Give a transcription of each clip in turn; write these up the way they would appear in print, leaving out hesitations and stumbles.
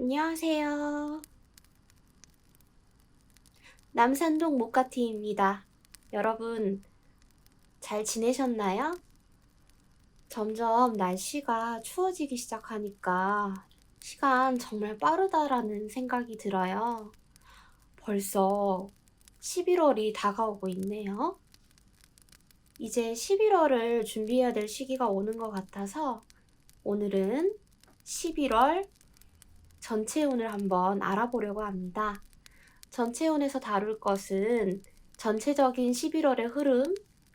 안녕하세요. 남산동 모카티입니다. 여러분, 잘 지내셨나요? 점점 날씨가 추워지기 시작하니까 시간 정말 빠르다라는 생각이 들어요. 벌써 11월이 다가오고 있네요. 이제 11월을 준비해야 될 시기가 오는 것 같아서 오늘은 11월 전체운을 한번 알아보려고 합니다. 전체운에서 다룰 것은 전체적인 11월의 흐름,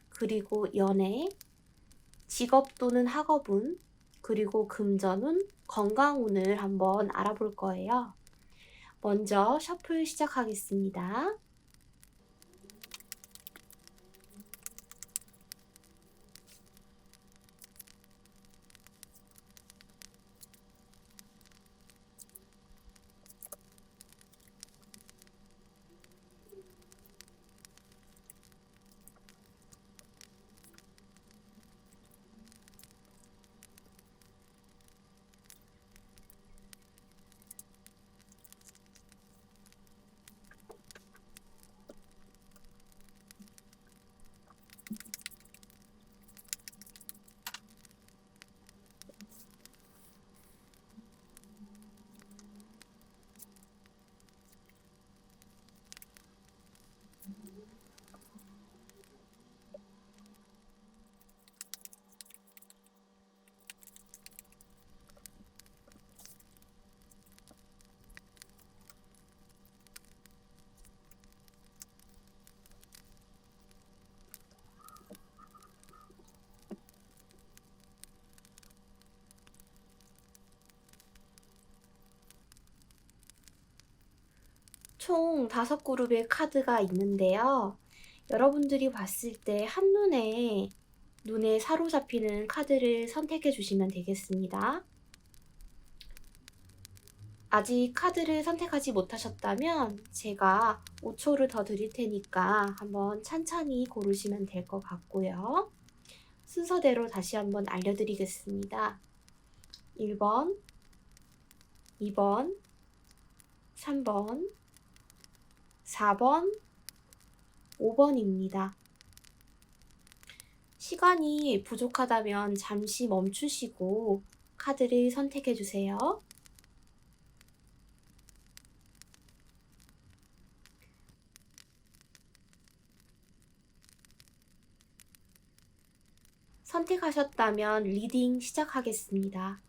그리고 연애, 직업 또는 학업운, 그리고 금전운, 건강운을 한번 알아볼 거예요. 먼저 셔플 시작하겠습니다. 총 5그룹의 카드가 있는데요. 여러분들이 봤을 때 눈에 사로잡히는 카드를 선택해 주시면 되겠습니다. 아직 카드를 선택하지 못하셨다면 제가 5초를 더 드릴 테니까 한번 천천히 고르시면 될 것 같고요. 순서대로 다시 한번 알려드리겠습니다. 1번, 2번, 3번, 4번, 5번입니다. 시간이 부족하다면 잠시 멈추시고 카드를 선택해 주세요. 선택하셨다면 리딩 시작하겠습니다.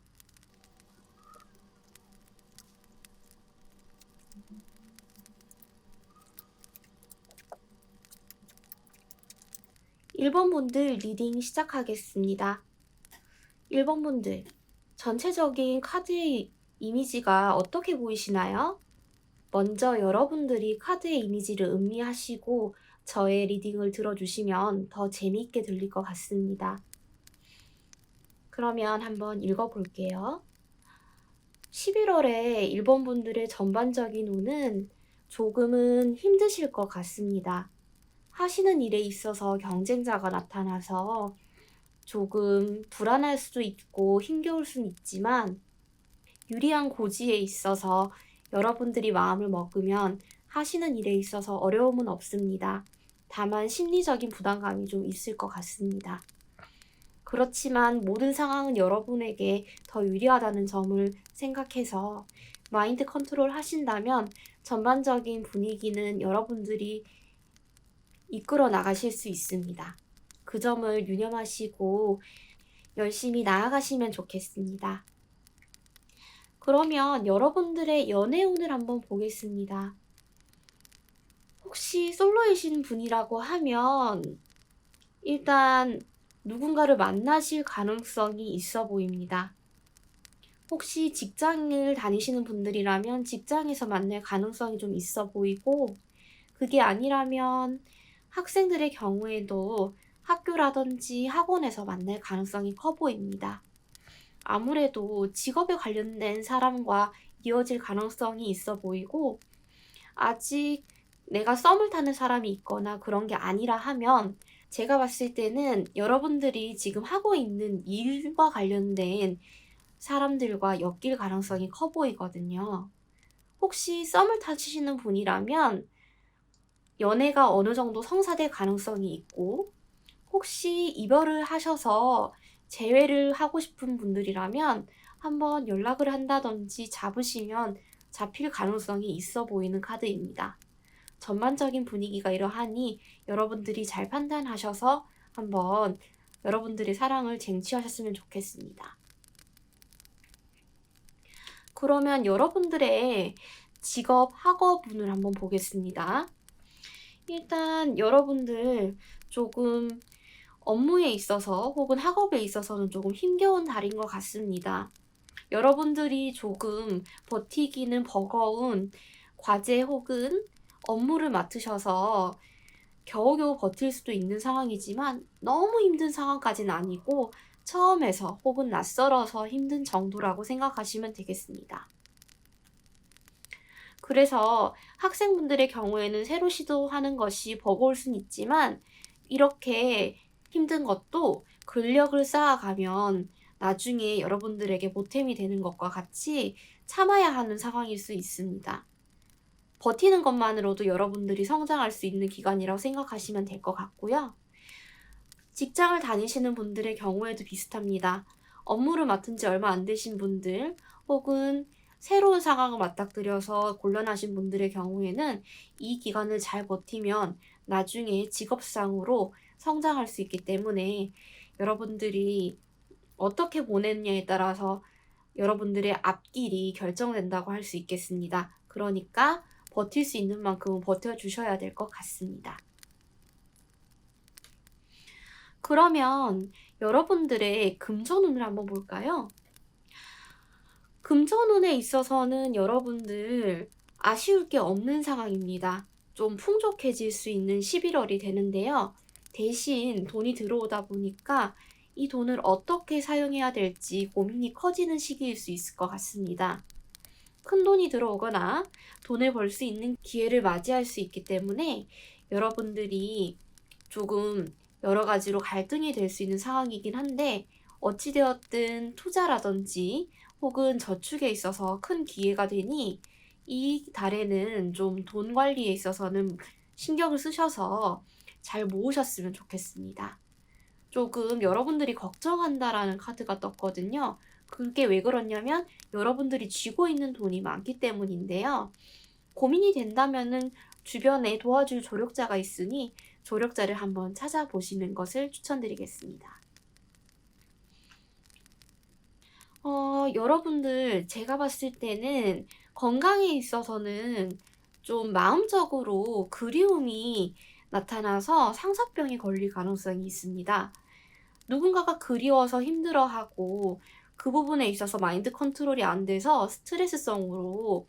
(1번) 분들 리딩 시작하겠습니다. 1번 분들, 전체적인 카드의 이미지가 어떻게 보이시나요? 먼저 여러분들이 카드의 이미지를 음미하시고 저의 리딩을 들어주시면 더 재미있게 들릴 것 같습니다. 그러면 한번 읽어볼게요. 11월에 1번 분들의 전반적인 운은 조금은 힘드실 것 같습니다. 하시는 일에 있어서 경쟁자가 나타나서 조금 불안할 수도 있고 힘겨울 수는 있지만 유리한 고지에 있어서 여러분들이 마음을 먹으면 하시는 일에 있어서 어려움은 없습니다. 다만 심리적인 부담감이 좀 있을 것 같습니다. 그렇지만 모든 상황은 여러분에게 더 유리하다는 점을 생각해서 마인드 컨트롤 하신다면 전반적인 분위기는 여러분들이 이끌어 나가실 수 있습니다. 그 점을 유념하시고 열심히 나아가시면 좋겠습니다. 그러면 여러분들의 연애운을 한번 보겠습니다. 혹시 솔로이신 분이라고 하면 일단 누군가를 만나실 가능성이 있어 보입니다. 혹시 직장을 다니시는 분들이라면 직장에서 만날 가능성이 좀 있어 보이고, 그게 아니라면 학생들의 경우에도 학교라든지 학원에서 만날 가능성이 커 보입니다. 아무래도 직업에 관련된 사람과 이어질 가능성이 있어 보이고, 아직 내가 썸을 타는 사람이 있거나 그런 게 아니라 하면 제가 봤을 때는 여러분들이 지금 하고 있는 일과 관련된 사람들과 엮일 가능성이 커 보이거든요. 혹시 썸을 타시는 분이라면 연애가 어느 정도 성사될 가능성이 있고, 혹시 이별을 하셔서 재회를 하고 싶은 분들이라면 한번 연락을 한다든지 잡으시면 잡힐 가능성이 있어 보이는 카드입니다. 전반적인 분위기가 이러하니 여러분들이 잘 판단하셔서 한번 여러분들의 사랑을 쟁취하셨으면 좋겠습니다. 그러면 여러분들의 직업, 학업운을 한번 보겠습니다. 일단 여러분들 조금 업무에 있어서 혹은 학업에 있어서는 조금 힘겨운 달인 것 같습니다. 여러분들이 조금 버티기는 버거운 과제 혹은 업무를 맡으셔서 겨우겨우 버틸 수도 있는 상황이지만 너무 힘든 상황까지는 아니고 처음에서 혹은 낯설어서 힘든 정도라고 생각하시면 되겠습니다. 그래서 학생분들의 경우에는 새로 시도하는 것이 버거울 순 있지만 이렇게 힘든 것도 근력을 쌓아가면 나중에 여러분들에게 보탬이 되는 것과 같이 참아야 하는 상황일 수 있습니다. 버티는 것만으로도 여러분들이 성장할 수 있는 기간이라고 생각하시면 될 것 같고요. 직장을 다니시는 분들의 경우에도 비슷합니다. 업무를 맡은 지 얼마 안 되신 분들 혹은 새로운 상황을 맞닥뜨려서 곤란하신 분들의 경우에는 이 기간을 잘 버티면 나중에 직업상으로 성장할 수 있기 때문에 여러분들이 어떻게 보냈냐에 따라서 여러분들의 앞길이 결정된다고 할 수 있겠습니다. 그러니까 버틸 수 있는 만큼은 버텨주셔야 될 것 같습니다. 그러면 여러분들의 금전운을 한번 볼까요? 금전운에 있어서는 여러분들 아쉬울 게 없는 상황입니다. 좀 풍족해질 수 있는 11월이 되는데요. 대신 돈이 들어오다 보니까 이 돈을 어떻게 사용해야 될지 고민이 커지는 시기일 수 있을 것 같습니다. 큰 돈이 들어오거나 돈을 벌 수 있는 기회를 맞이할 수 있기 때문에 여러분들이 조금 여러 가지로 갈등이 될 수 있는 상황이긴 한데 어찌되었든 투자라든지 혹은 저축에 있어서 큰 기회가 되니 이 달에는 좀 돈 관리에 있어서는 신경을 쓰셔서 잘 모으셨으면 좋겠습니다. 조금 여러분들이 걱정한다라는 카드가 떴거든요. 그게 왜 그러냐면 여러분들이 쥐고 있는 돈이 많기 때문인데요. 고민이 된다면은 주변에 도와줄 조력자가 있으니 조력자를 한번 찾아보시는 것을 추천드리겠습니다. 여러분들 제가 봤을 때는 건강에 있어서는 좀 마음적으로 그리움이 나타나서 상사병에 걸릴 가능성이 있습니다. 누군가가 그리워서 힘들어하고 그 부분에 있어서 마인드 컨트롤이 안 돼서 스트레스성으로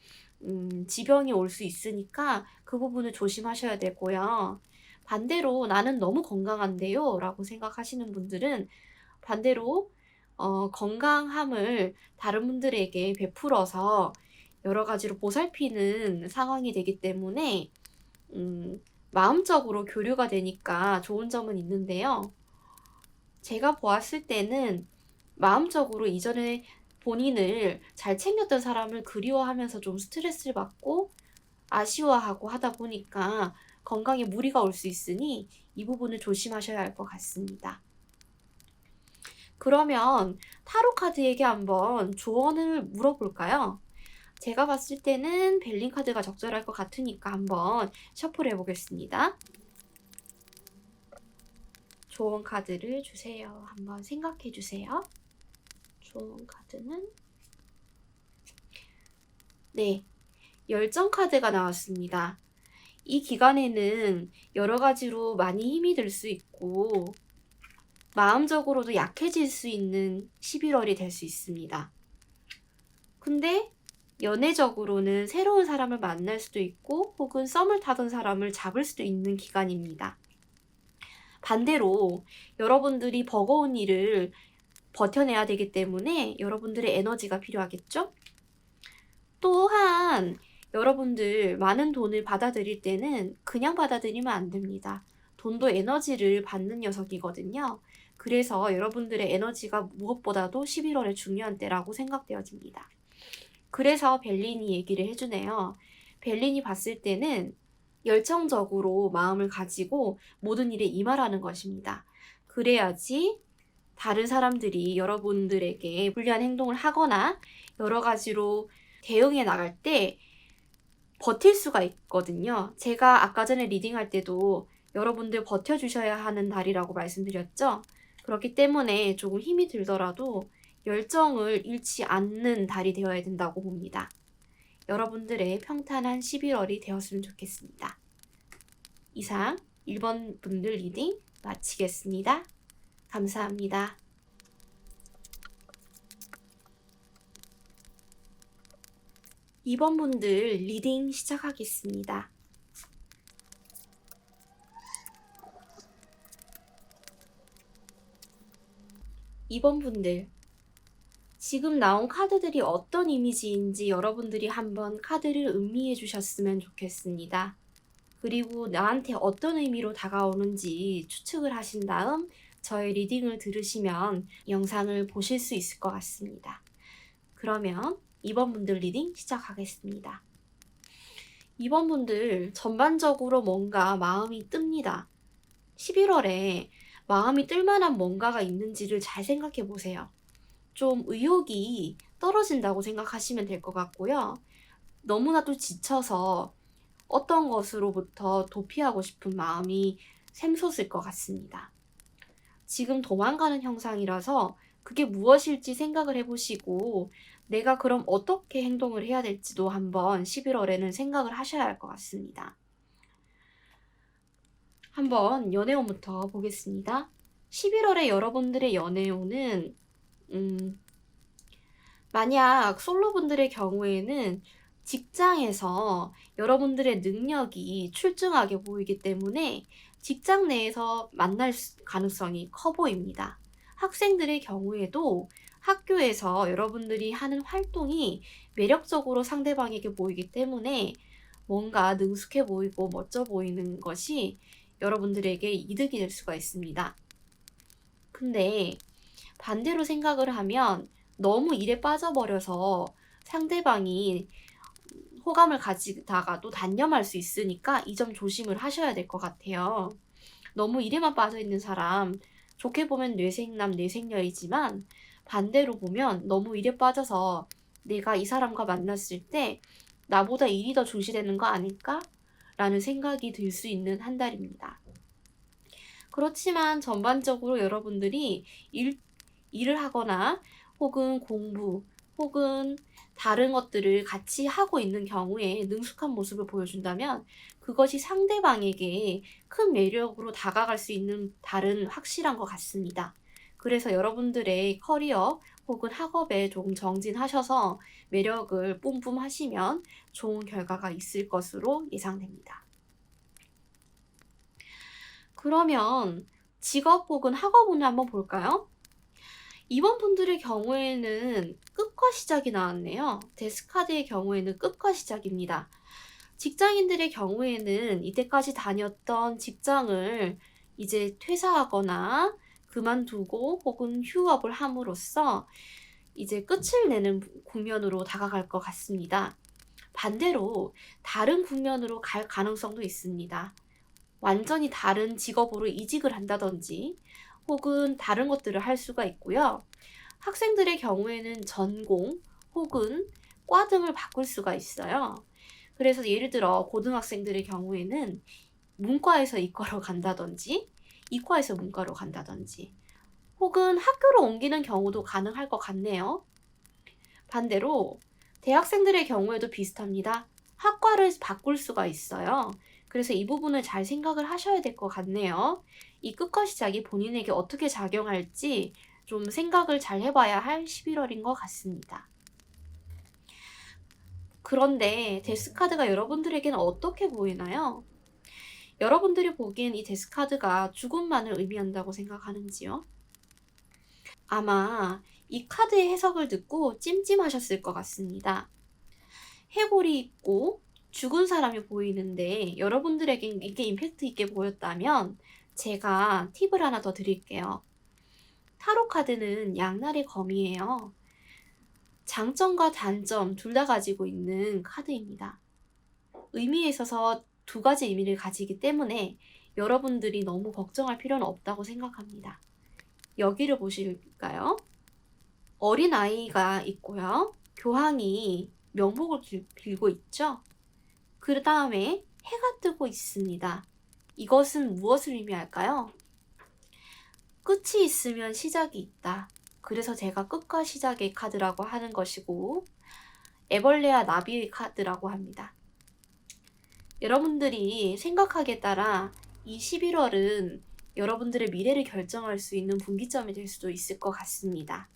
지병이 올 수 있으니까 그 부분을 조심하셔야 되고요. 반대로 나는 너무 건강한데요 라고 생각하시는 분들은 반대로 건강함을 다른 분들에게 베풀어서 여러 가지로 보살피는 상황이 되기 때문에 마음적으로 교류가 되니까 좋은 점은 있는데요. 제가 보았을 때는 마음적으로 이전에 본인을 잘 챙겼던 사람을 그리워하면서 좀 스트레스를 받고 아쉬워하고 하다 보니까 건강에 무리가 올 수 있으니 이 부분을 조심하셔야 할 것 같습니다. 그러면 타로 카드에게 한번 조언을 물어볼까요? 제가 봤을 때는 벨린 카드가 적절할 것 같으니까 한번 셔플 해보겠습니다. 조언 카드를 주세요. 한번 생각해 주세요. 조언 카드는 네, 열정 카드가 나왔습니다. 이 기간에는 여러 가지로 많이 힘이 들 수 있고 마음적으로도 약해질 수 있는 11월이 될 수 있습니다. 근데 연애적으로는 새로운 사람을 만날 수도 있고 혹은 썸을 타던 사람을 잡을 수도 있는 기간입니다. 반대로 여러분들이 버거운 일을 버텨내야 되기 때문에 여러분들의 에너지가 필요하겠죠? 또한 여러분들 많은 돈을 받아들일 때는 그냥 받아들이면 안 됩니다. 돈도 에너지를 받는 녀석이거든요. 그래서 여러분들의 에너지가 무엇보다도 11월에 중요한 때라고 생각되어집니다. 그래서 벨린이 얘기를 해주네요. 벨린이 봤을 때는 열정적으로 마음을 가지고 모든 일에 임하라는 것입니다. 그래야지 다른 사람들이 여러분들에게 불리한 행동을 하거나 여러 가지로 대응해 나갈 때 버틸 수가 있거든요. 제가 아까 전에 리딩할 때도 여러분들 버텨주셔야 하는 달이라고 말씀드렸죠. 그렇기 때문에 조금 힘이 들더라도 열정을 잃지 않는 달이 되어야 된다고 봅니다. 여러분들의 평탄한 11월이 되었으면 좋겠습니다. 이상 1번 분들 리딩 마치겠습니다. 감사합니다. 2번 분들 리딩 시작하겠습니다. 2번 분들, 지금 나온 카드들이 어떤 이미지인지 여러분들이 한번 카드를 음미해 주셨으면 좋겠습니다. 그리고 나한테 어떤 의미로 다가오는지 추측을 하신 다음 저의 리딩을 들으시면 영상을 보실 수 있을 것 같습니다. 그러면 2번 분들 리딩 시작하겠습니다. 2번 분들 전반적으로 뭔가 마음이 뜹니다. 11월에 마음이 뜰만한 뭔가가 있는지를 잘 생각해 보세요. 좀 의욕이 떨어진다고 생각하시면 될 것 같고요. 너무나도 지쳐서 어떤 것으로부터 도피하고 싶은 마음이 샘솟을 것 같습니다. 지금 도망가는 형상이라서 그게 무엇일지 생각을 해보시고 내가 그럼 어떻게 행동을 해야 될지도 한번 11월에는 생각을 하셔야 할 것 같습니다. 한번 연애운부터 보겠습니다. 11월에 여러분들의 연애운은 만약 솔로분들의 경우에는 직장에서 여러분들의 능력이 출중하게 보이기 때문에 직장 내에서 만날 가능성이 커 보입니다. 학생들의 경우에도 학교에서 여러분들이 하는 활동이 매력적으로 상대방에게 보이기 때문에 뭔가 능숙해 보이고 멋져 보이는 것이 여러분들에게 이득이 될 수가 있습니다. 근데 반대로 생각을 하면 너무 일에 빠져버려서 상대방이 호감을 가지다가도 단념할 수 있으니까 이 점 조심을 하셔야 될 것 같아요. 너무 일에만 빠져있는 사람, 좋게 보면 뇌생남, 뇌생녀이지만 반대로 보면 너무 일에 빠져서 내가 이 사람과 만났을 때 나보다 일이 더 중시되는 거 아닐까? 라는 생각이 들 수 있는 한 달입니다. 그렇지만 전반적으로 여러분들이 일을 하거나 혹은 공부 혹은 다른 것들을 같이 하고 있는 경우에 능숙한 모습을 보여준다면 그것이 상대방에게 큰 매력으로 다가갈 수 있는 달은 확실한 것 같습니다. 그래서 여러분들의 커리어 혹은 학업에 조금 정진하셔서 매력을 뿜뿜하시면 좋은 결과가 있을 것으로 예상됩니다. 그러면 직업 혹은 학업운을 한번 볼까요? 이번 분들의 경우에는 끝과 시작이 나왔네요. 데스카드의 경우에는 끝과 시작입니다. 직장인들의 경우에는 이때까지 다녔던 직장을 이제 퇴사하거나 그만두고 혹은 휴업을 함으로써 이제 끝을 내는 국면으로 다가갈 것 같습니다. 반대로 다른 국면으로 갈 가능성도 있습니다. 완전히 다른 직업으로 이직을 한다든지 혹은 다른 것들을 할 수가 있고요. 학생들의 경우에는 전공 혹은 과 등을 바꿀 수가 있어요. 그래서 예를 들어 고등학생들의 경우에는 문과에서 이과로 간다든지 이과에서 문과로 간다든지 혹은 학교를 옮기는 경우도 가능할 것 같네요. 반대로 대학생들의 경우에도 비슷합니다. 학과를 바꿀 수가 있어요. 그래서 이 부분을 잘 생각을 하셔야 될 것 같네요. 이 끝과 시작이 본인에게 어떻게 작용할지 좀 생각을 잘 해봐야 할 11월인 것 같습니다. 그런데 데스카드가 여러분들에게는 어떻게 보이나요? 여러분들이 보기엔 이 데스카드가 죽음만을 의미한다고 생각하는지요? 아마 이 카드의 해석을 듣고 찜찜하셨을 것 같습니다. 해골이 있고 죽은 사람이 보이는데 여러분들에게 이게 임팩트 있게 보였다면 제가 팁을 하나 더 드릴게요. 타로 카드는 양날의 검이에요. 장점과 단점 둘 다 가지고 있는 카드입니다. 의미에 있어서 두 가지 의미를 가지기 때문에 여러분들이 너무 걱정할 필요는 없다고 생각합니다. 여기를 보실까요? 어린아이가 있고요. 교황이 명복을 빌고 있죠. 그 다음에 해가 뜨고 있습니다. 이것은 무엇을 의미할까요? 끝이 있으면 시작이 있다. 그래서 제가 끝과 시작의 카드라고 하는 것이고, 애벌레와 나비의 카드라고 합니다. 여러분들이 생각하기에 따라 이 11월은 여러분들의 미래를 결정할 수 있는 분기점이 될 수도 있을 것 같습니다.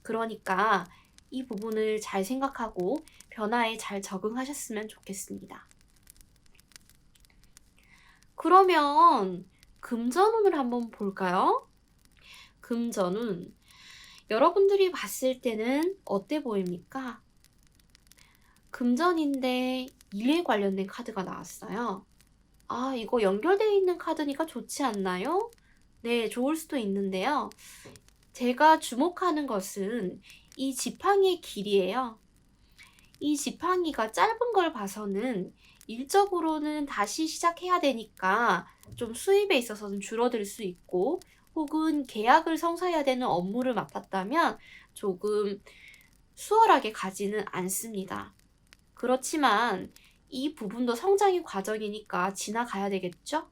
그러니까 이 부분을 잘 생각하고 변화에 잘 적응하셨으면 좋겠습니다. 그러면 금전운을 한번 볼까요? 금전운, 여러분들이 봤을 때는 어때 보입니까? 금전인데 일에 관련된 카드가 나왔어요. 아, 이거 연결되어 있는 카드니까 좋지 않나요? 네, 좋을 수도 있는데요. 제가 주목하는 것은 이 지팡이의 길이에요. 이 지팡이가 짧은 걸 봐서는 일적으로는 다시 시작해야 되니까 좀 수입에 있어서는 줄어들 수 있고, 혹은 계약을 성사해야 되는 업무를 맡았다면 조금 수월하게 가지는 않습니다. 그렇지만 이 부분도 성장의 과정이니까 지나가야 되겠죠?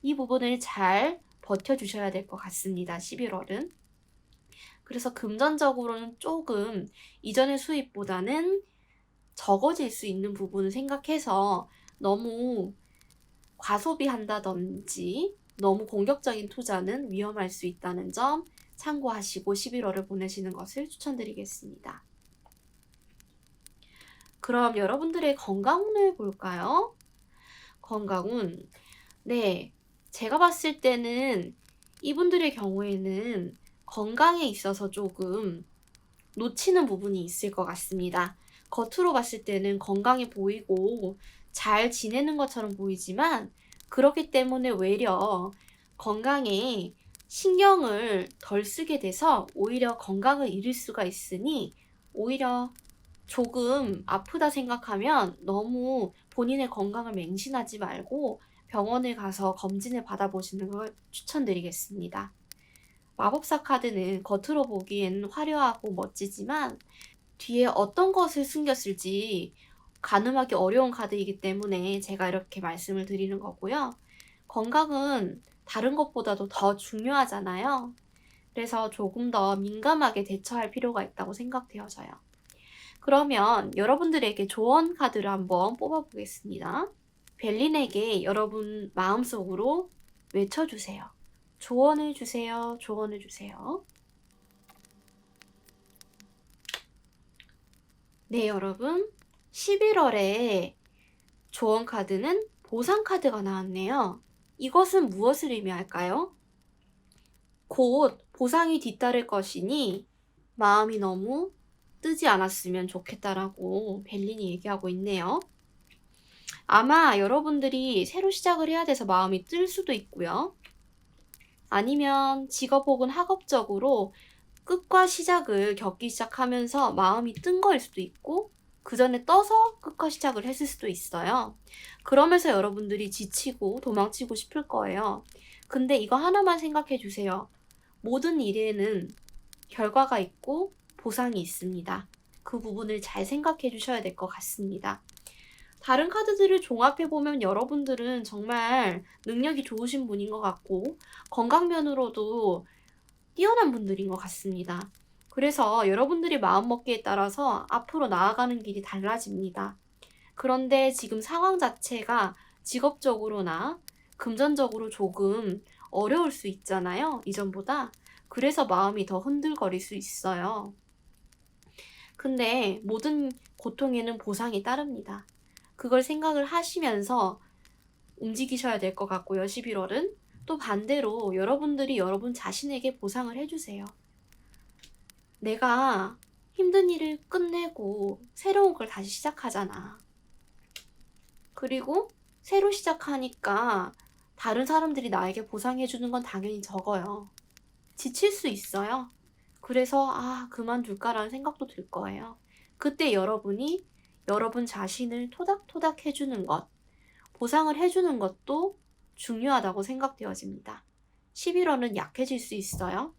이 부분을 잘 버텨주셔야 될 것 같습니다. 11월은. 그래서 금전적으로는 조금 이전의 수입보다는 적어질 수 있는 부분을 생각해서 너무 과소비한다든지 너무 공격적인 투자는 위험할 수 있다는 점 참고하시고 11월을 보내시는 것을 추천드리겠습니다. 그럼 여러분들의 건강운을 볼까요? 건강운. 네, 제가 봤을 때는 이분들의 경우에는 건강에 있어서 조금 놓치는 부분이 있을 것 같습니다. 겉으로 봤을 때는 건강해 보이고 잘 지내는 것처럼 보이지만 그렇기 때문에 외려 건강에 신경을 덜 쓰게 돼서 오히려 건강을 잃을 수가 있으니 오히려 조금 아프다 생각하면 너무 본인의 건강을 맹신하지 말고 병원에 가서 검진을 받아보시는 걸 추천드리겠습니다. 마법사 카드는 겉으로 보기에는 화려하고 멋지지만 뒤에 어떤 것을 숨겼을지 가늠하기 어려운 카드이기 때문에 제가 이렇게 말씀을 드리는 거고요. 건강은 다른 것보다도 더 중요하잖아요. 그래서 조금 더 민감하게 대처할 필요가 있다고 생각되어져요. 그러면 여러분들에게 조언 카드를 한번 뽑아보겠습니다. 벨린에게 여러분 마음속으로 외쳐주세요. 조언을 주세요. 조언을 주세요. 네, 여러분. 11월에 조언 카드는 보상 카드가 나왔네요. 이것은 무엇을 의미할까요? 곧 보상이 뒤따를 것이니 마음이 너무 뜨지 않았으면 좋겠다라고 벨린이 얘기하고 있네요. 아마 여러분들이 새로 시작을 해야 돼서 마음이 뜰 수도 있고요. 아니면 직업 혹은 학업적으로 끝과 시작을 겪기 시작하면서 마음이 뜬 거일 수도 있고 그 전에 떠서 끝과 시작을 했을 수도 있어요. 그러면서 여러분들이 지치고 도망치고 싶을 거예요. 근데 이거 하나만 생각해 주세요. 모든 일에는 결과가 있고 보상이 있습니다. 그 부분을 잘 생각해 주셔야 될 것 같습니다. 다른 카드들을 종합해보면 여러분들은 정말 능력이 좋으신 분인 것 같고 건강면으로도 뛰어난 분들인 것 같습니다. 그래서 여러분들이 마음먹기에 따라서 앞으로 나아가는 길이 달라집니다. 그런데 지금 상황 자체가 직업적으로나 금전적으로 조금 어려울 수 있잖아요. 이전보다. 그래서 마음이 더 흔들거릴 수 있어요. 근데 모든 고통에는 보상이 따릅니다. 그걸 생각을 하시면서 움직이셔야 될 것 같고요. 11월은. 또 반대로 여러분들이 여러분 자신에게 보상을 해주세요. 내가 힘든 일을 끝내고 새로운 걸 다시 시작하잖아. 그리고 새로 시작하니까 다른 사람들이 나에게 보상해주는 건 당연히 적어요. 지칠 수 있어요. 그래서 그만둘까라는 생각도 들 거예요. 그때 여러분이 여러분 자신을 토닥토닥 해주는 것, 보상을 해주는 것도 중요하다고 생각되어집니다. 11월은 약해질 수 있어요.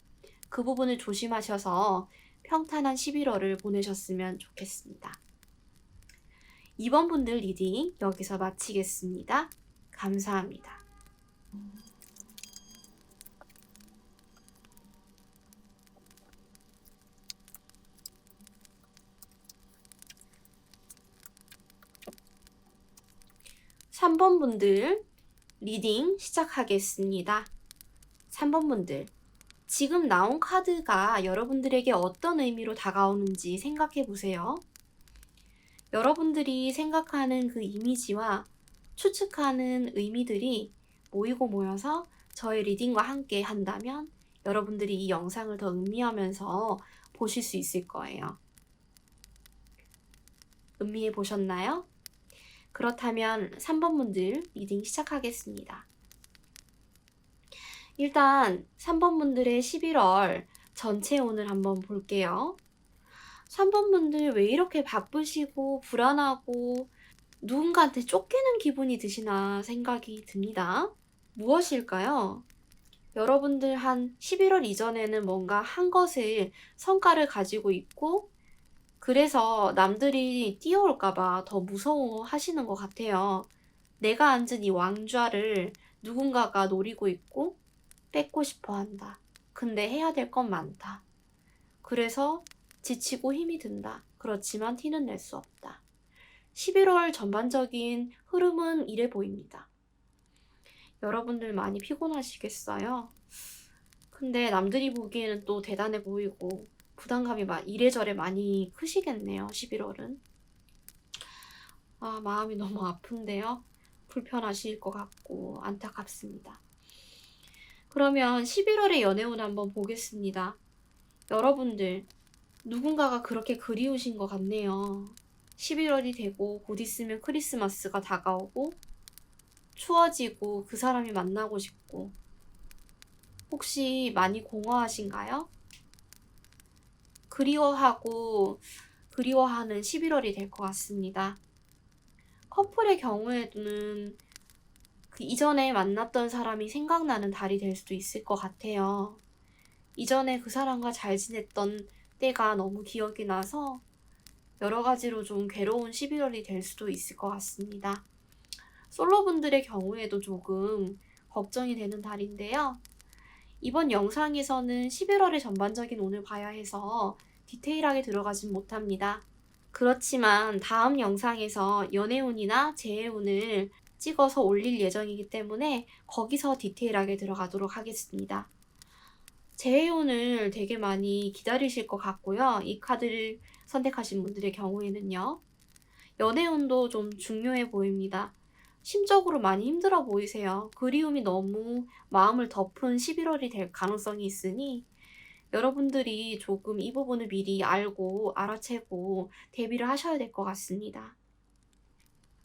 그 부분을 조심하셔서 평탄한 11월을 보내셨으면 좋겠습니다. 2번 분들 리딩 여기서 마치겠습니다. 감사합니다. 3번 분들 리딩 시작하겠습니다. 3번 분들, 지금 나온 카드가 여러분들에게 어떤 의미로 다가오는지 생각해 보세요. 여러분들이 생각하는 그 이미지와 추측하는 의미들이 모이고 모여서 저의 리딩과 함께 한다면 여러분들이 이 영상을 더 음미하면서 보실 수 있을 거예요. 음미해 보셨나요? 그렇다면 3번 분들 리딩 시작하겠습니다. 일단 3번 분들의 11월 전체 운을 한번 볼게요. 3번 분들 왜 이렇게 바쁘시고 불안하고 누군가한테 쫓기는 기분이 드시나 생각이 듭니다. 무엇일까요? 여러분들 한 11월 이전에는 뭔가 한 것을 성과를 가지고 있고 그래서 남들이 뛰어올까봐 더 무서워하시는 것 같아요. 내가 앉은 이 왕좌를 누군가가 노리고 있고 뺏고 싶어 한다. 근데 해야 될 건 많다. 그래서 지치고 힘이 든다. 그렇지만 티는 낼 수 없다. 11월 전반적인 흐름은 이래 보입니다. 여러분들 많이 피곤하시겠어요? 근데 남들이 보기에는 또 대단해 보이고 부담감이 이래저래 많이 크시겠네요. 11월은. 마음이 너무 아픈데요. 불편하실 것 같고 안타깝습니다. 그러면 11월의 연애운 한번 보겠습니다. 여러분들 누군가가 그렇게 그리우신 것 같네요. 11월이 되고 곧 있으면 크리스마스가 다가오고 추워지고 그 사람이 만나고 싶고 혹시 많이 공허하신가요? 그리워하는 11월이 될 것 같습니다. 커플의 경우에는 그 이전에 만났던 사람이 생각나는 달이 될 수도 있을 것 같아요. 이전에 그 사람과 잘 지냈던 때가 너무 기억이 나서 여러 가지로 좀 괴로운 11월이 될 수도 있을 것 같습니다. 솔로분들의 경우에도 조금 걱정이 되는 달인데요. 이번 영상에서는 11월의 전반적인 운을 봐야 해서 디테일하게 들어가진 못합니다. 그렇지만 다음 영상에서 연애운이나 재해운을 찍어서 올릴 예정이기 때문에 거기서 디테일하게 들어가도록 하겠습니다. 재해운을 되게 많이 기다리실 것 같고요. 이 카드를 선택하신 분들의 경우에는요. 연애운도 좀 중요해 보입니다. 심적으로 많이 힘들어 보이세요. 그리움이 너무 마음을 덮은 11월이 될 가능성이 있으니 여러분들이 조금 이 부분을 미리 알고 알아채고 대비를 하셔야 될 것 같습니다.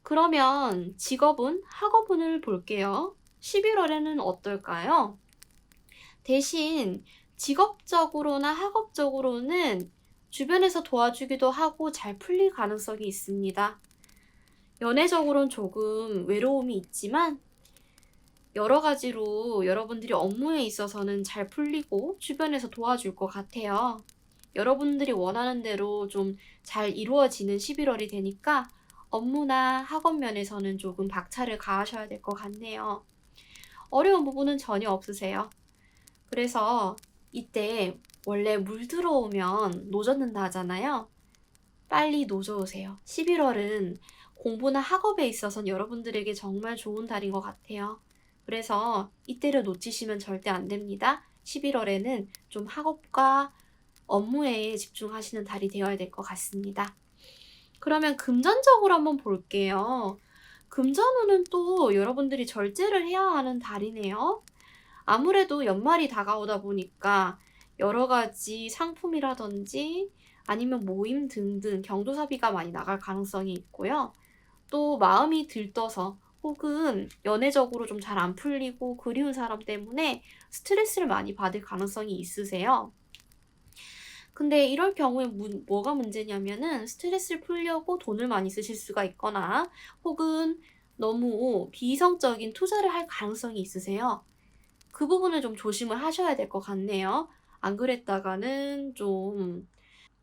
그러면 직업운, 학업운을 볼게요. 11월에는 어떨까요? 대신 직업적으로나 학업적으로는 주변에서 도와주기도 하고 잘 풀릴 가능성이 있습니다. 연애적으로는 조금 외로움이 있지만 여러 가지로 여러분들이 업무에 있어서는 잘 풀리고 주변에서 도와줄 것 같아요. 여러분들이 원하는 대로 좀 잘 이루어지는 11월이 되니까 업무나 학업 면에서는 조금 박차를 가하셔야 될 것 같네요. 어려운 부분은 전혀 없으세요. 그래서 이때 원래 물 들어오면 노젓는다 하잖아요. 빨리 노져오세요. 11월은 공부나 학업에 있어서는 여러분들에게 정말 좋은 달인 것 같아요. 그래서 이때를 놓치시면 절대 안 됩니다. 11월에는 좀 학업과 업무에 집중하시는 달이 되어야 될 것 같습니다. 그러면 금전적으로 한번 볼게요. 금전운은 또 여러분들이 절제를 해야 하는 달이네요. 아무래도 연말이 다가오다 보니까 여러 가지 상품이라든지 아니면 모임 등등 경조사비가 많이 나갈 가능성이 있고요. 또 마음이 들떠서 혹은 연애적으로 좀 잘 안 풀리고 그리운 사람 때문에 스트레스를 많이 받을 가능성이 있으세요. 근데 이럴 경우에 뭐가 문제냐면은 스트레스를 풀려고 돈을 많이 쓰실 수가 있거나 혹은 너무 비이성적인 투자를 할 가능성이 있으세요. 그 부분을 좀 조심을 하셔야 될 것 같네요. 안 그랬다가는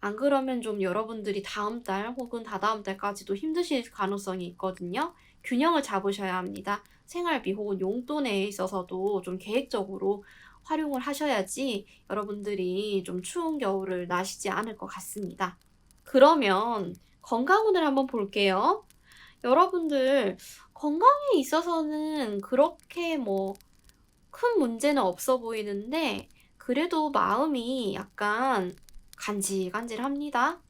안 그러면 좀 여러분들이 다음 달 혹은 다다음 달까지도 힘드실 가능성이 있거든요. 균형을 잡으셔야 합니다. 생활비 혹은 용돈에 있어서도 좀 계획적으로 활용을 하셔야지 여러분들이 좀 추운 겨울을 나시지 않을 것 같습니다. 그러면 건강운을 한번 볼게요. 여러분들 건강에 있어서는 그렇게 큰 문제는 없어 보이는데 그래도 마음이 약간 간질간질합니다.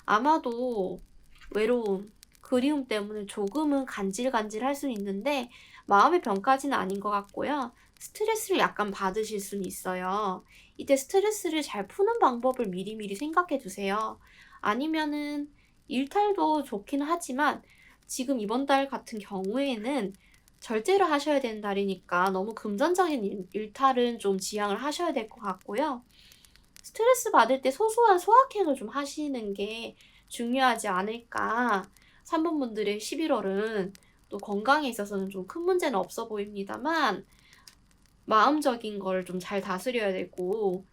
아마도 외로움, 그리움 때문에 조금은 간질간질할 수는 있는데 마음의 병까지는 아닌 것 같고요. 스트레스를 약간 받으실 수는 있어요. 이때 스트레스를 잘 푸는 방법을 미리미리 생각해 두세요. 아니면은 일탈도 좋긴 하지만 지금 이번 달 같은 경우에는 절제를 하셔야 되는 달이니까 너무 금전적인 일탈은 좀 지양을 하셔야 될 것 같고요. 스트레스 받을 때 소소한 소확행을 좀 하시는 게 중요하지 않을까. 3번 분들의 11월은 또 건강에 있어서는 좀 큰 문제는 없어 보입니다만 마음적인 걸 좀 잘 다스려야 되고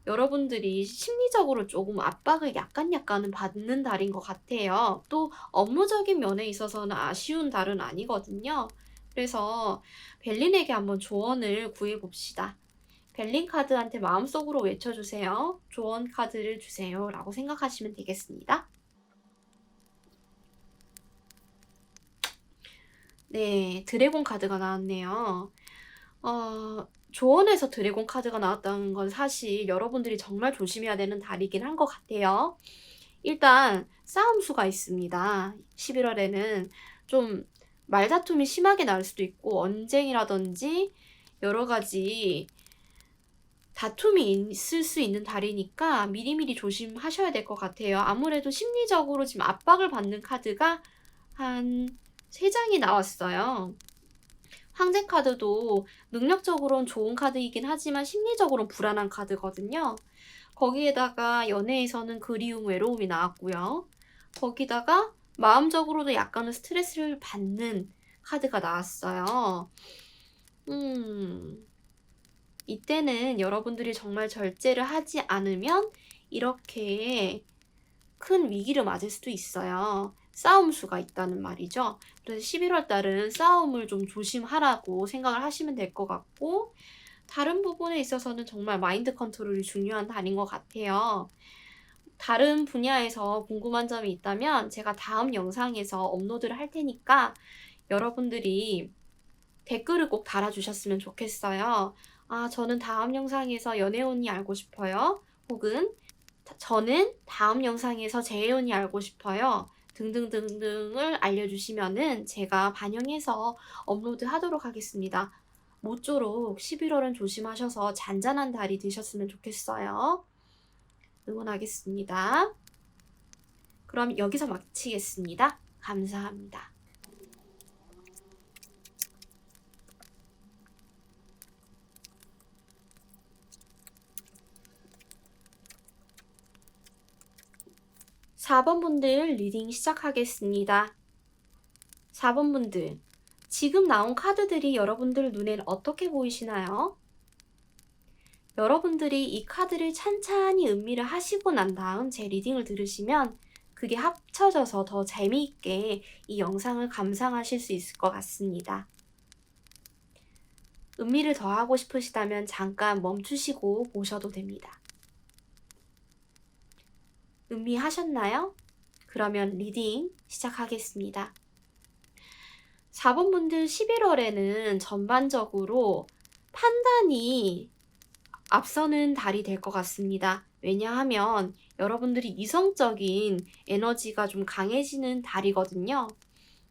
여러분들이 심리적으로 조금 압박을 약간은 받는 달인 것 같아요. 또 업무적인 면에 있어서는 아쉬운 달은 아니거든요. 그래서 벨린에게 한번 조언을 구해봅시다. 벨린 카드한테 마음속으로 외쳐주세요. 조언 카드를 주세요. 라고 생각하시면 되겠습니다. 네, 드래곤 카드가 나왔네요. 조언에서 드래곤 카드가 나왔다는 건 사실 여러분들이 정말 조심해야 되는 달이긴 한 것 같아요. 일단 싸움수가 있습니다. 11월에는 좀 말다툼이 심하게 날 수도 있고 언쟁이라든지 여러 가지 다툼이 있을 수 있는 달이니까 미리미리 조심하셔야 될 것 같아요. 아무래도 심리적으로 지금 압박을 받는 카드가 한 3장이 나왔어요. 황제 카드도 능력적으로는 좋은 카드이긴 하지만 심리적으로는 불안한 카드거든요. 거기에다가 연애에서는 그리움, 외로움이 나왔고요. 거기다가 마음적으로도 약간은 스트레스를 받는 카드가 나왔어요. 이때는 여러분들이 정말 절제를 하지 않으면 이렇게 큰 위기를 맞을 수도 있어요. 싸움수가 있다는 말이죠. 그래서 11월 달은 싸움을 좀 조심하라고 생각을 하시면 될 것 같고 다른 부분에 있어서는 정말 마인드 컨트롤이 중요한 달인 것 같아요. 다른 분야에서 궁금한 점이 있다면 제가 다음 영상에서 업로드를 할 테니까 여러분들이 댓글을 꼭 달아주셨으면 좋겠어요. 저는 다음 영상에서 연애운이 알고 싶어요. 혹은 저는 다음 영상에서 재혼이 알고 싶어요. 등등등등을 알려주시면은 제가 반영해서 업로드 하도록 하겠습니다. 모쪼록 11월은 조심하셔서 잔잔한 달이 되셨으면 좋겠어요. 응원하겠습니다. 그럼 여기서 마치겠습니다. 감사합니다. 4번 분들 리딩 시작하겠습니다. 4번 분들, 지금 나온 카드들이 여러분들 눈엔 어떻게 보이시나요? 여러분들이 이 카드를 찬찬히 음미를 하시고 난 다음 제 리딩을 들으시면 그게 합쳐져서 더 재미있게 이 영상을 감상하실 수 있을 것 같습니다. 음미를 더 하고 싶으시다면 잠깐 멈추시고 보셔도 됩니다. 음미하셨나요? 그러면 리딩 시작하겠습니다. 4번 분들 11월에는 전반적으로 판단이 앞서는 달이 될 것 같습니다. 왜냐하면 여러분들이 이성적인 에너지가 좀 강해지는 달이거든요.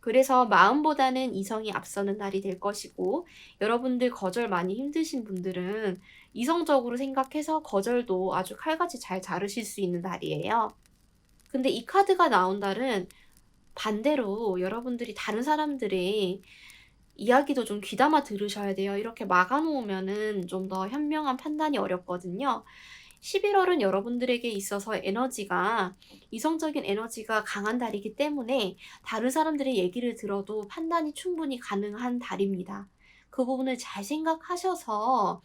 그래서 마음보다는 이성이 앞서는 달이 될 것이고 여러분들 거절 많이 힘드신 분들은 이성적으로 생각해서 거절도 아주 칼같이 잘 자르실 수 있는 달이에요. 근데 이 카드가 나온 달은 반대로 여러분들이 다른 사람들의 이야기도 좀 귀담아 들으셔야 돼요. 이렇게 막아 놓으면은 좀 더 현명한 판단이 어렵거든요. 11월은 여러분들에게 있어서 이성적인 에너지가 강한 달이기 때문에 다른 사람들의 얘기를 들어도 판단이 충분히 가능한 달입니다. 그 부분을 잘 생각하셔서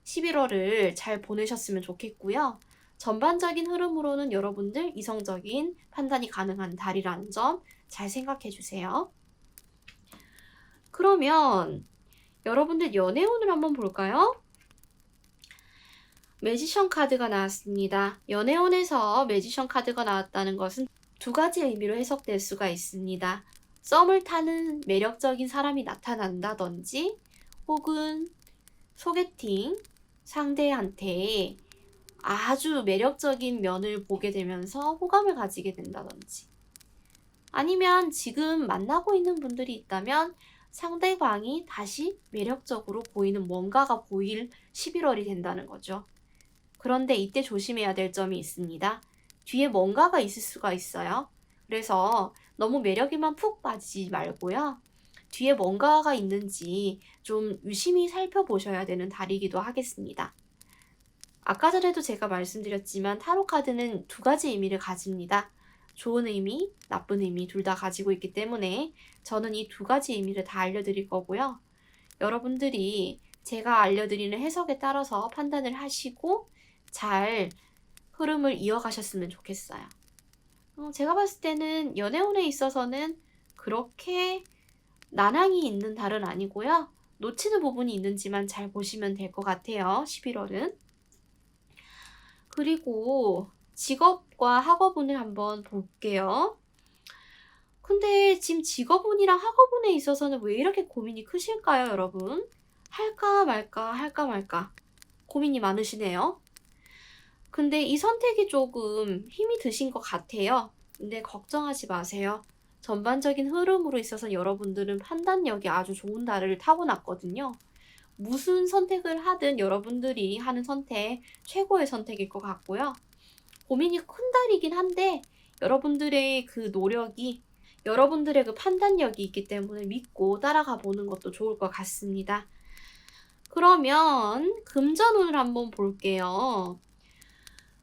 11월을 잘 보내셨으면 좋겠고요. 전반적인 흐름으로는 여러분들 이성적인 판단이 가능한 달이라는 점 잘 생각해 주세요. 그러면 여러분들 연애운을 한번 볼까요? 매지션 카드가 나왔습니다. 연애운에서 매지션 카드가 나왔다는 것은 두 가지 의미로 해석될 수가 있습니다. 썸을 타는 매력적인 사람이 나타난다든지 혹은 소개팅 상대한테 아주 매력적인 면을 보게 되면서 호감을 가지게 된다든지, 아니면 지금 만나고 있는 분들이 있다면 상대방이 다시 매력적으로 보이는 뭔가가 보일 11월이 된다는 거죠. 그런데 이때 조심해야 될 점이 있습니다. 뒤에 뭔가가 있을 수가 있어요. 그래서 너무 매력에만 푹 빠지지 말고요. 뒤에 뭔가가 있는지 좀 유심히 살펴보셔야 되는 달이기도 하겠습니다. 아까 전에도 제가 말씀드렸지만 타로 카드는 두 가지 의미를 가집니다. 좋은 의미, 나쁜 의미 둘 다 가지고 있기 때문에 저는 이 두 가지 의미를 다 알려드릴 거고요. 여러분들이 제가 알려드리는 해석에 따라서 판단을 하시고 잘 흐름을 이어가셨으면 좋겠어요. 제가 봤을 때는 연애운에 있어서는 그렇게 난항이 있는 달은 아니고요. 놓치는 부분이 있는지만 잘 보시면 될 것 같아요. 11월은. 그리고 직업과 학업운을 한번 볼게요. 근데 지금 직업운이랑 학업운에 있어서는 왜 이렇게 고민이 크실까요, 여러분? 할까 말까 할까 말까 고민이 많으시네요. 근데 이 선택이 조금 힘이 드신 것 같아요. 근데 걱정하지 마세요. 전반적인 흐름으로 있어서 여러분들은 판단력이 아주 좋은 달을 타고났거든요. 무슨 선택을 하든 여러분들이 하는 선택, 최고의 선택일 것 같고요. 고민이 큰 달이긴 한데 여러분들의 그 노력이, 여러분들의 그 판단력이 있기 때문에 믿고 따라가 보는 것도 좋을 것 같습니다. 그러면 금전운을 한번 볼게요.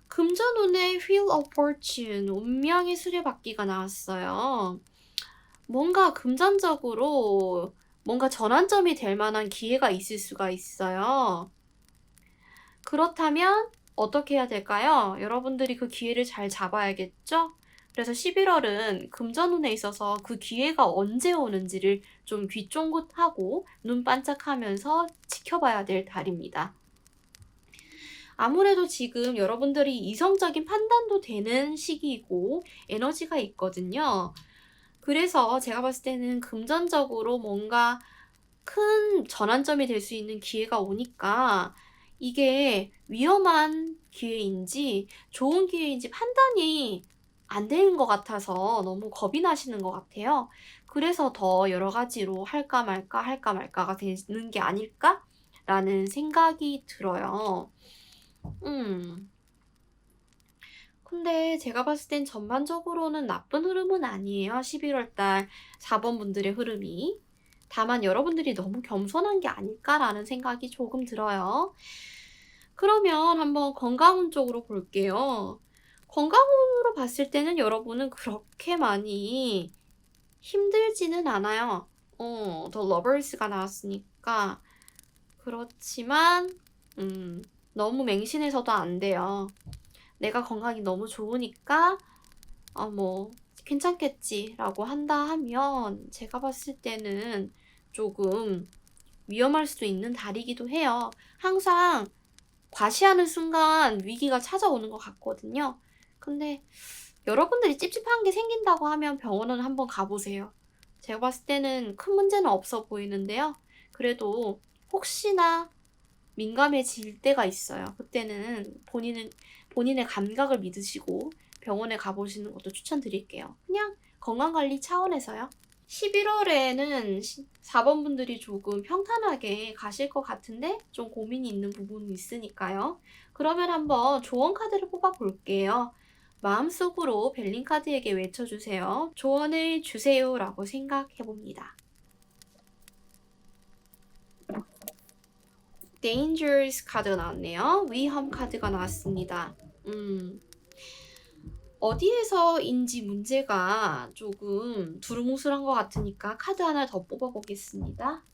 금전운의 Wheel of Fortune, 운명의 수레바퀴가 나왔어요. 뭔가 금전적으로 뭔가 전환점이 될 만한 기회가 있을 수가 있어요. 그렇다면 어떻게 해야 될까요? 여러분들이 그 기회를 잘 잡아야겠죠? 그래서 11월은 금전운에 있어서 그 기회가 언제 오는지를 좀 귀 쫑긋하고 눈 반짝하면서 지켜봐야 될 달입니다. 아무래도 지금 여러분들이 이성적인 판단도 되는 시기이고 에너지가 있거든요. 그래서 제가 봤을 때는 금전적으로 뭔가 큰 전환점이 될 수 있는 기회가 오니까 이게 위험한 기회인지 좋은 기회인지 판단이 안 되는 것 같아서 너무 겁이 나시는 것 같아요. 그래서 더 여러 가지로 할까 말까가 되는 게 아닐까라는 생각이 들어요. 근데 제가 봤을 땐 전반적으로는 나쁜 흐름은 아니에요. 11월 달 4번 분들의 흐름이. 다만 여러분들이 너무 겸손한 게 아닐까라는 생각이 조금 들어요. 그러면 한번 건강운 쪽으로 볼게요. 건강운으로 봤을 때는 여러분은 그렇게 많이 힘들지는 않아요. 더 러버스가 나왔으니까. 그렇지만 너무 맹신해서도 안 돼요. 내가 건강이 너무 좋으니까 뭐 괜찮겠지라고 한다 하면 제가 봤을 때는 조금 위험할 수도 있는 달이기도 해요. 항상 과시하는 순간 위기가 찾아오는 것 같거든요. 근데 여러분들이 찝찝한 게 생긴다고 하면 병원은 한번 가보세요. 제가 봤을 때는 큰 문제는 없어 보이는데요. 그래도 혹시나 민감해질 때가 있어요. 그때는 본인의 감각을 믿으시고 병원에 가보시는 것도 추천드릴게요. 그냥 건강관리 차원에서요. 11월에는 4번 분들이 조금 평탄하게 가실 것 같은데 좀 고민이 있는 부분이 있으니까요. 그러면 한번 조언 카드를 뽑아 볼게요. 마음속으로 벨린 카드에게 외쳐주세요. 조언을 주세요 라고 생각해 봅니다. dangerous 카드가 나왔네요. 위험 카드가 나왔습니다. 어디에서인지 문제가 조금 두루뭉술한 것 같으니까 카드 하나 더 뽑아보겠습니다.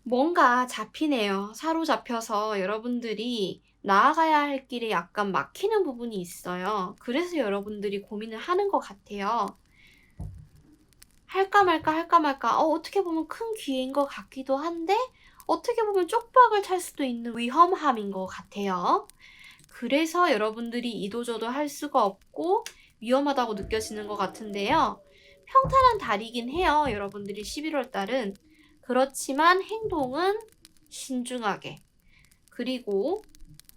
뭔가 잡히네요. 사로잡혀서 여러분들이 나아가야 할 길에 약간 막히는 부분이 있어요. 그래서 여러분들이 고민을 하는 것 같아요. 할까 말까 할까 말까 어떻게 보면 큰 기회인 것 같기도 한데 어떻게 보면 쪽박을 찰 수도 있는 위험함인 것 같아요. 그래서 여러분들이 이도저도 할 수가 없고 위험하다고 느껴지는 것 같은데요. 평탄한 달이긴 해요. 여러분들이 11월 달은. 그렇지만 행동은 신중하게. 그리고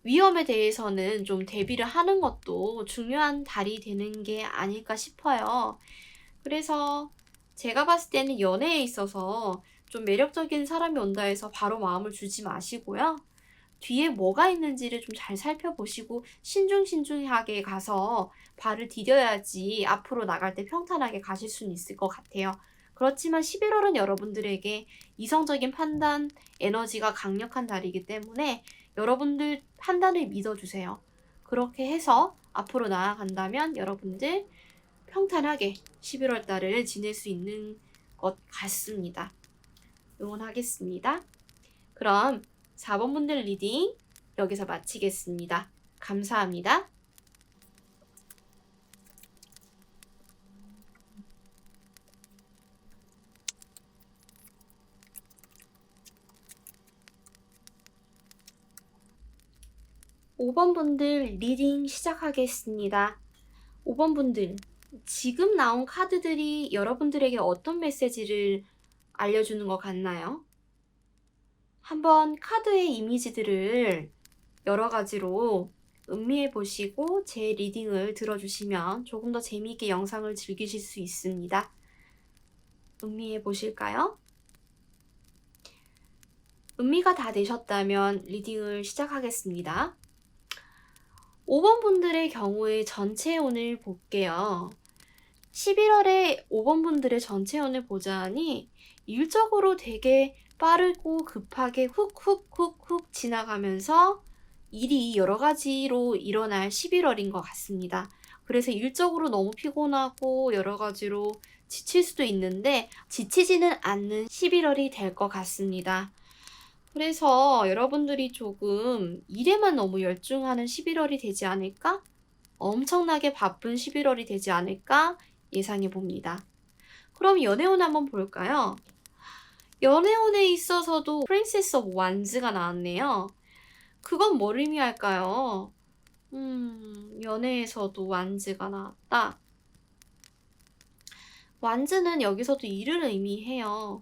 위험에 대해서는 좀 대비를 하는 것도 중요한 달이 되는 게 아닐까 싶어요. 그래서 제가 봤을 때는 연애에 있어서 좀 매력적인 사람이 온다 해서 바로 마음을 주지 마시고요. 뒤에 뭐가 있는지를 좀 잘 살펴보시고 신중하게 가서 발을 디뎌야지 앞으로 나갈 때 평탄하게 가실 수는 있을 것 같아요. 그렇지만 11월은 여러분들에게 이성적인 판단 에너지가 강력한 달이기 때문에 여러분들 판단을 믿어주세요. 그렇게 해서 앞으로 나아간다면 여러분들 평탄하게 11월 달을 지낼 수 있는 것 같습니다. 응원하겠습니다. 그럼 4번 분들 리딩 여기서 마치겠습니다. 감사합니다. (5번) 분들 리딩 시작하겠습니다. (5번) 분들 지금 나온 카드들이 여러분들에게 어떤 메시지를 알려주는 것 같나요? 한번 카드의 이미지들을 여러 가지로 음미해 보시고 제 리딩을 들어주시면 조금 더 재미있게 영상을 즐기실 수 있습니다. 음미해 보실까요? 음미가 다 되셨다면 리딩을 시작하겠습니다. 5번 분들의 경우에 전체운을 볼게요. 11월에 5번 분들의 전체운을 보자니 일적으로 되게 빠르고 급하게 훅 지나가면서 일이 여러 가지로 일어날 11월인 것 같습니다. 그래서 일적으로 너무 피곤하고 여러 가지로 지칠 수도 있는데 지치지는 않는 11월이 될 것 같습니다. 그래서 여러분들이 조금 일에만 너무 열중하는 11월이 되지 않을까? 엄청나게 바쁜 11월이 되지 않을까 예상해 봅니다. 그럼 연애운 한번 볼까요? 연애운에 있어서도 프린세스 오브 완즈가 나왔네요. 그건 뭘 의미할까요? 연애에서도 완즈가 나왔다. 완즈는 여기서도 일을 의미해요.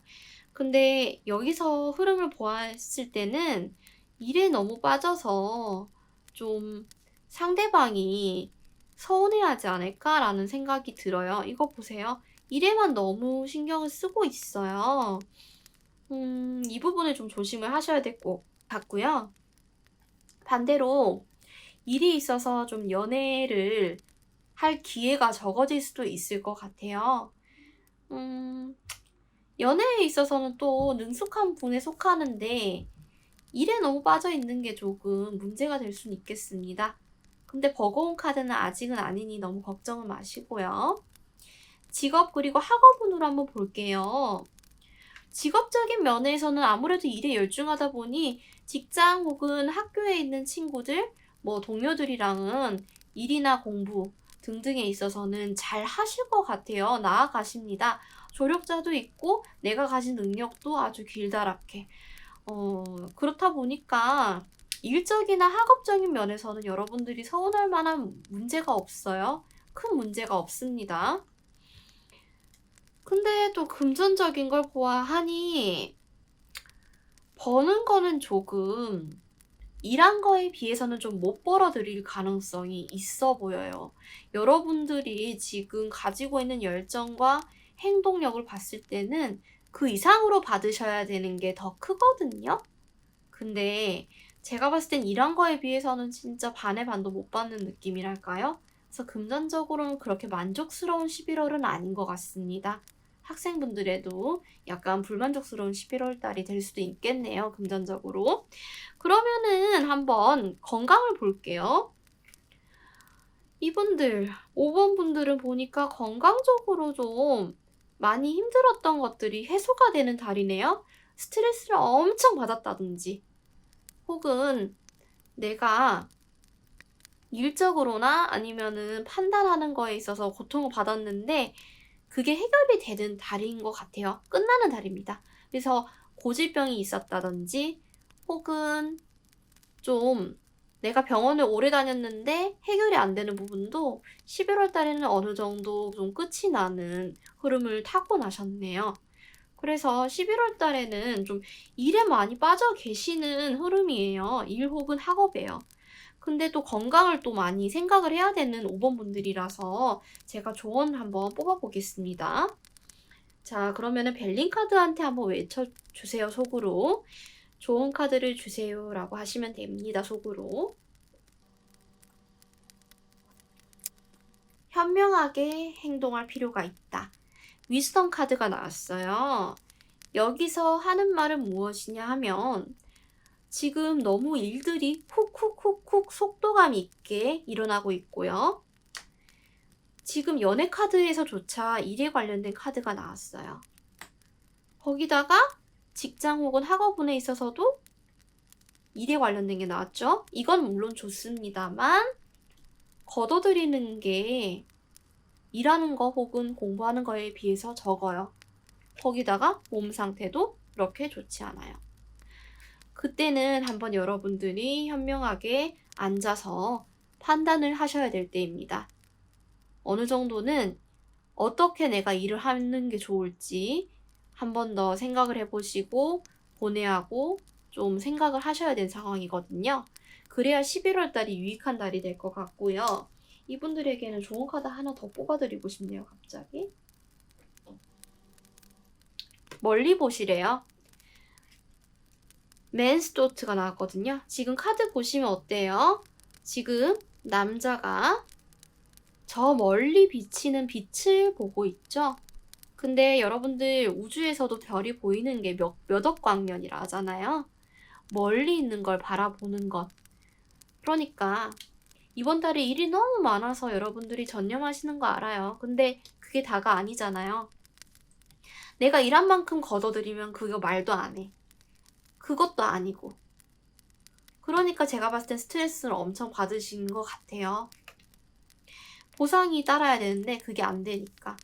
근데 여기서 흐름을 보았을 때는 일에 너무 빠져서 좀 상대방이 서운해하지 않을까라는 생각이 들어요. 이거 보세요. 일에만 너무 신경을 쓰고 있어요. 이 부분을 좀 조심을 하셔야 될 것 같고요. 반대로 일이 있어서 좀 연애를 할 기회가 적어질 수도 있을 것 같아요. 연애에 있어서는 또 능숙한 분에 속하는데 일에 너무 빠져 있는 게 조금 문제가 될 수는 있겠습니다. 근데 버거운 카드는 아직은 아니니 너무 걱정은 마시고요. 직업 그리고 학업운으로 한번 볼게요. 직업적인 면에서는 아무래도 일에 열중하다 보니 직장 혹은 학교에 있는 친구들, 동료들이랑은 일이나 공부 등등에 있어서는 잘 하실 것 같아요. 나아가십니다. 조력자도 있고 내가 가진 능력도 아주 길다랗게. 그렇다 보니까 일적이나 학업적인 면에서는 여러분들이 서운할 만한 문제가 없어요. 큰 문제가 없습니다. 근데 또 금전적인 걸 보아하니 버는 거는 조금 일한 거에 비해서는 좀 못 벌어들일 가능성이 있어 보여요. 여러분들이 지금 가지고 있는 열정과 행동력을 봤을 때는 그 이상으로 받으셔야 되는 게 더 크거든요. 근데 제가 봤을 땐 일한 거에 비해서는 진짜 반의 반도 못 받는 느낌이랄까요? 그래서 금전적으로는 그렇게 만족스러운 11월은 아닌 것 같습니다. 학생분들에도 약간 불만족스러운 11월 달이 될 수도 있겠네요, 금전적으로. 그러면은 한번 건강을 볼게요. 이분들, 5번 분들은 보니까 건강적으로 좀 많이 힘들었던 것들이 해소가 되는 달이네요. 스트레스를 엄청 받았다든지, 혹은 내가 일적으로나 아니면은 판단하는 거에 있어서 고통을 받았는데 그게 해결이 되는 달인 것 같아요. 끝나는 달입니다. 그래서 고질병이 있었다든지, 혹은 좀 내가 병원을 오래 다녔는데 해결이 안 되는 부분도 11월 달에는 어느 정도 좀 끝이 나는 흐름을 타고 나셨네요. 그래서 11월 달에는 좀 일에 많이 빠져 계시는 흐름이에요. 일 혹은 학업에요. 근데 또 건강을 또 많이 생각을 해야 되는 5번 분들이라서 제가 조언 한번 뽑아보겠습니다. 자, 그러면은 벨린 카드한테 한번 외쳐주세요, 속으로. 좋은 카드를 주세요 라고 하시면 됩니다, 속으로. 현명하게 행동할 필요가 있다. 위스덤 카드가 나왔어요. 여기서 하는 말은 무엇이냐 하면, 지금 너무 일들이 훅훅훅훅 속도감 있게 일어나고 있고요. 지금 연애 카드에서조차 일에 관련된 카드가 나왔어요. 거기다가 직장 혹은 학업운에 있어서도 일에 관련된 게 나왔죠. 이건 물론 좋습니다만 걷어들이는 게 일하는 거 혹은 공부하는 거에 비해서 적어요. 거기다가 몸 상태도 그렇게 좋지 않아요. 그때는 한번 여러분들이 현명하게 앉아서 판단을 하셔야 될 때입니다. 어느 정도는 어떻게 내가 일을 하는 게 좋을지 한 번 더 생각을 해보시고 고뇌하고 좀 생각을 하셔야 되는 상황이거든요. 그래야 11월 달이 유익한 달이 될 것 같고요. 이분들에게는 좋은 카드 하나 더 뽑아드리고 싶네요, 갑자기. 멀리 보시래요. 맨스도트가 나왔거든요. 지금 카드 보시면 어때요? 지금 남자가 저 멀리 비치는 빛을 보고 있죠? 근데 여러분들 우주에서도 별이 보이는 게 몇억 광년이라 하잖아요. 멀리 있는 걸 바라보는 것. 그러니까 이번 달에 일이 너무 많아서 여러분들이 전념하시는 거 알아요. 근데 그게 다가 아니잖아요. 내가 일한 만큼 걷어들이면 그거 말도 안 해. 그것도 아니고. 그러니까 제가 봤을 땐 스트레스를 엄청 받으신 것 같아요. 보상이 따라야 되는데 그게 안 되니까.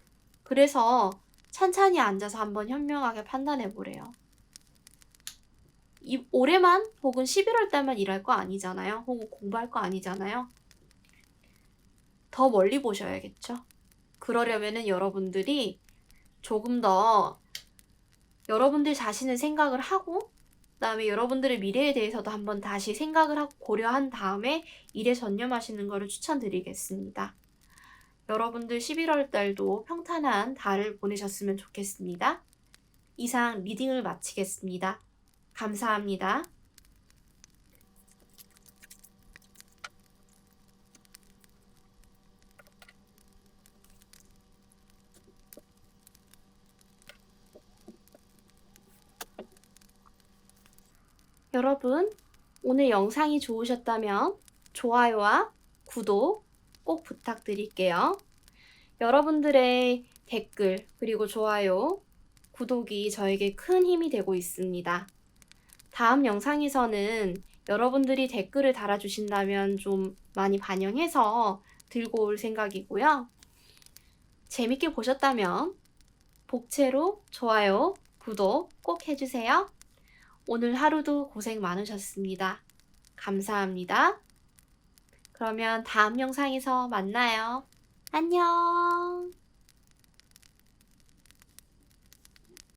그래서 찬찬히 앉아서 한번 현명하게 판단해 보래요. 올해만 혹은 11월 달만 일할 거 아니잖아요. 혹은 공부할 거 아니잖아요. 더 멀리 보셔야겠죠. 그러려면은 여러분들이 조금 더 여러분들 자신을 생각을 하고 그다음에 여러분들의 미래에 대해서도 한번 다시 생각을 하고 고려한 다음에 일에 전념하시는 것을 추천드리겠습니다. 여러분들 11월 달도 평탄한 달을 보내셨으면 좋겠습니다. 이상 리딩을 마치겠습니다. 감사합니다. 여러분, 오늘 영상이 좋으셨다면 좋아요와 구독 꼭 부탁드릴게요. 여러분들의 댓글 그리고 좋아요, 구독이 저에게 큰 힘이 되고 있습니다. 다음 영상에서는 여러분들이 댓글을 달아주신다면 좀 많이 반영해서 들고 올 생각이고요. 재밌게 보셨다면 복채로 좋아요, 구독 꼭 해주세요. 오늘 하루도 고생 많으셨습니다. 감사합니다. 그러면 다음 영상에서 만나요. 안녕.